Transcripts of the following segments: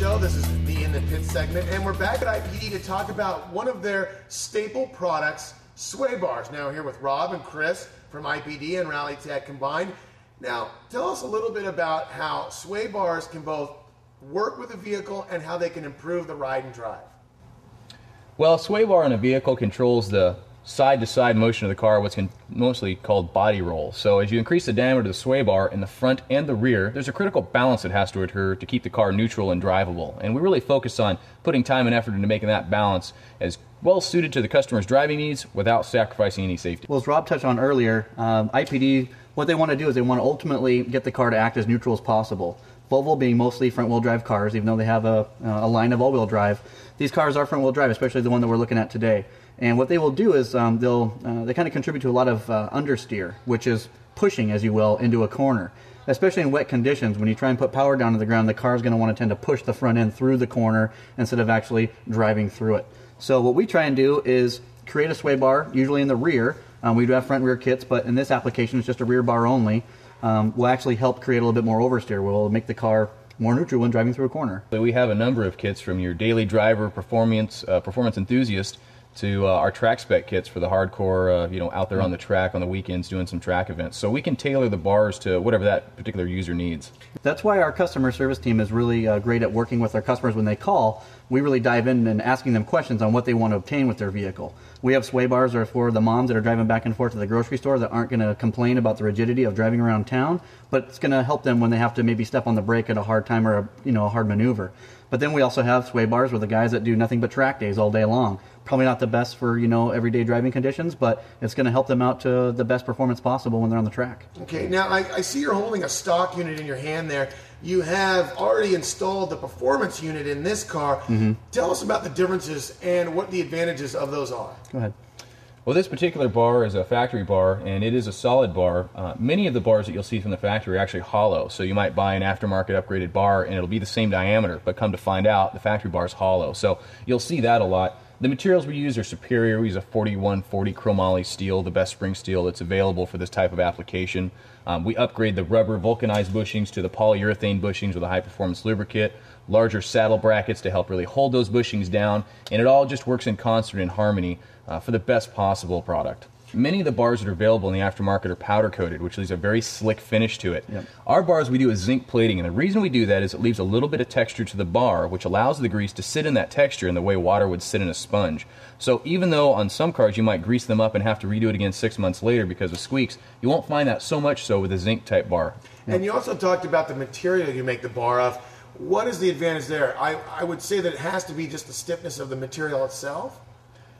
Show. This is the In the Pit segment, and we're back at IPD to talk about one of their staple products, Sway Bars. Now here with Rob and Chris from IPD and Rally Tech combined. Now, tell us a little bit about how Sway Bars can both work with a vehicle and how they can improve the ride and drive. Well, a sway bar in a vehicle controls the side-to-side motion of the car, what's mostly called body roll. So as you increase the diameter of the sway bar in the front and the rear, there's a critical balance that has to occur to keep the car neutral and drivable. And we really focus on putting time and effort into making that balance as well suited to the customer's driving needs without sacrificing any safety. Well, as Rob touched on earlier, IPD, what they want to do is they want to ultimately get the car to act as neutral as possible. Volvo being mostly front-wheel drive cars, even though they have a line of all-wheel drive, these cars are front-wheel drive, especially the one that we're looking at today. And what they will do is they kind of contribute to a lot of understeer, which is pushing, as you will, into a corner. Especially in wet conditions, when you try and put power down to the ground, the car is going to want to tend to push the front end through the corner instead of actually driving through it. So what we try and do is create a sway bar, usually in the rear. We do have front and rear kits, but in this application, it's just a rear bar only. Will actually help create a little bit more oversteer. We'll make the car more neutral when driving through a corner. So we have a number of kits from your daily driver, performance enthusiast, to our track spec kits for the hardcore, out there on the track on the weekends doing some track events. So we can tailor the bars to whatever that particular user needs. That's why our customer service team is really great at working with our customers when they call. We really dive in and asking them questions on what they want to obtain with their vehicle. We have sway bars that are for the moms that are driving back and forth to the grocery store that aren't going to complain about the rigidity of driving around town, but it's going to help them when they have to maybe step on the brake at a hard time or a hard maneuver. But then we also have sway bars with the guys that do nothing but track days all day long. Probably not the best for everyday driving conditions, but it's going to help them out to the best performance possible when they're on the track. Okay, now I see you're holding a stock unit in your hand there. You have already installed the performance unit in this car. Mm-hmm. Tell us about the differences and what the advantages of those are. Go ahead. Well, this particular bar is a factory bar, and it is a solid bar. Many of the bars that you'll see from the factory are actually hollow, so you might buy an aftermarket upgraded bar, and it'll be the same diameter, but come to find out, the factory bar is hollow. So you'll see that a lot. The materials we use are superior. We use a 4140 chromoly steel, the best spring steel that's available for this type of application. We upgrade the rubber vulcanized bushings to the polyurethane bushings with a high-performance lubricant, larger saddle brackets to help really hold those bushings down, and it all just works in concert and harmony for the best possible product. Many of the bars that are available in the aftermarket are powder coated, which leaves a very slick finish to it. Yep. Our bars we do is zinc plating, and the reason we do that is it leaves a little bit of texture to the bar, which allows the grease to sit in that texture in the way water would sit in a sponge. So even though on some cars you might grease them up and have to redo it again 6 months later because of squeaks, you won't find that so much so with a zinc type bar. Yep. And you also talked about the material you make the bar of. What is the advantage there? I would say that it has to be just the stiffness of the material itself.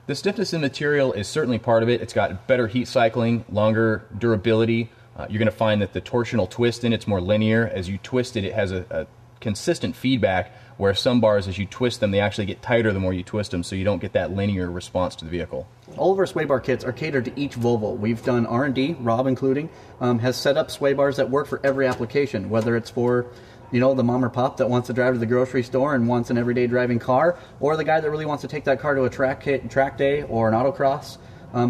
The stiffness in the material is certainly part of it. It's got better heat cycling, longer durability. You're going to find that the torsional twist in it's more linear. As you twist it, it has a consistent feedback, where some bars, as you twist them, they actually get tighter the more you twist them, so you don't get that linear response to the vehicle. All of our sway bar kits are catered to each Volvo. We've done R&D, Rob including, has set up sway bars that work for every application, whether it's for the mom or pop that wants to drive to the grocery store and wants an everyday driving car, or the guy that really wants to take that car to a track day or an autocross.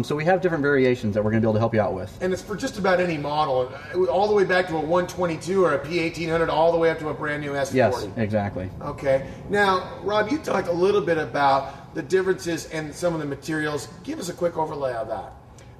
So we have different variations that we're going to be able to help you out with. And it's for just about any model, all the way back to a 122 or a P1800, all the way up to a brand new S40. Yes, exactly. Okay. Now, Rob, you talked a little bit about the differences and some of the materials. Give us a quick overlay of that.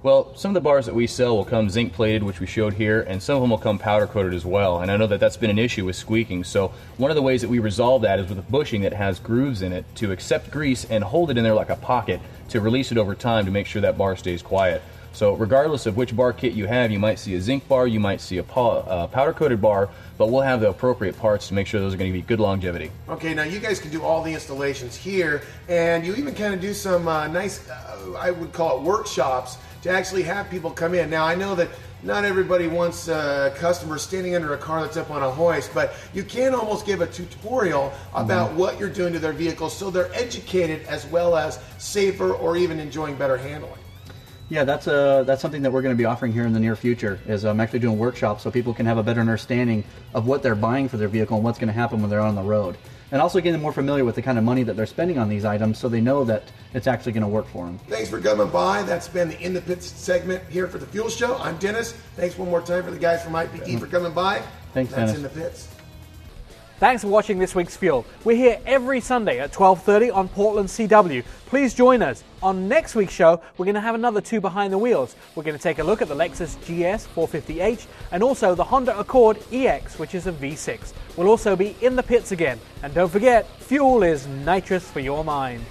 Well, some of the bars that we sell will come zinc plated, which we showed here, and some of them will come powder coated as well. And I know that that's been an issue with squeaking. So one of the ways that we resolve that is with a bushing that has grooves in it to accept grease and hold it in there like a pocket to release it over time to make sure that bar stays quiet. So regardless of which bar kit you have, you might see a zinc bar, you might see a powder coated bar, but we'll have the appropriate parts to make sure those are going to be good longevity. Okay, now you guys can do all the installations here, and you even kind of do some nice, I would call it workshops, to actually have people come in. Now I know that not everybody wants customers standing under a car that's up on a hoist, but you can almost give a tutorial about what you're doing to their vehicles so they're educated as well as safer or even enjoying better handling. Yeah, that's something that we're going to be offering here in the near future, is I'm actually doing workshops so people can have a better understanding of what they're buying for their vehicle and what's going to happen when they're on the road. And also getting them more familiar with the kind of money that they're spending on these items so they know that it's actually going to work for them. Thanks for coming by. That's been the In the Pits segment here for the Fuel Show. I'm Dennis. Thanks one more time for the guys from IPD for coming by. Thanks, Dennis. That's In the Pits. Thanks for watching this week's Fuel. We're here every Sunday at 12:30 on Portland CW. Please join us. On next week's show, we're going to have another two behind the wheels. We're going to take a look at the Lexus GS 450h and also the Honda Accord EX, which is a V6. We'll also be in the pits again. And don't forget, fuel is nitrous for your mind.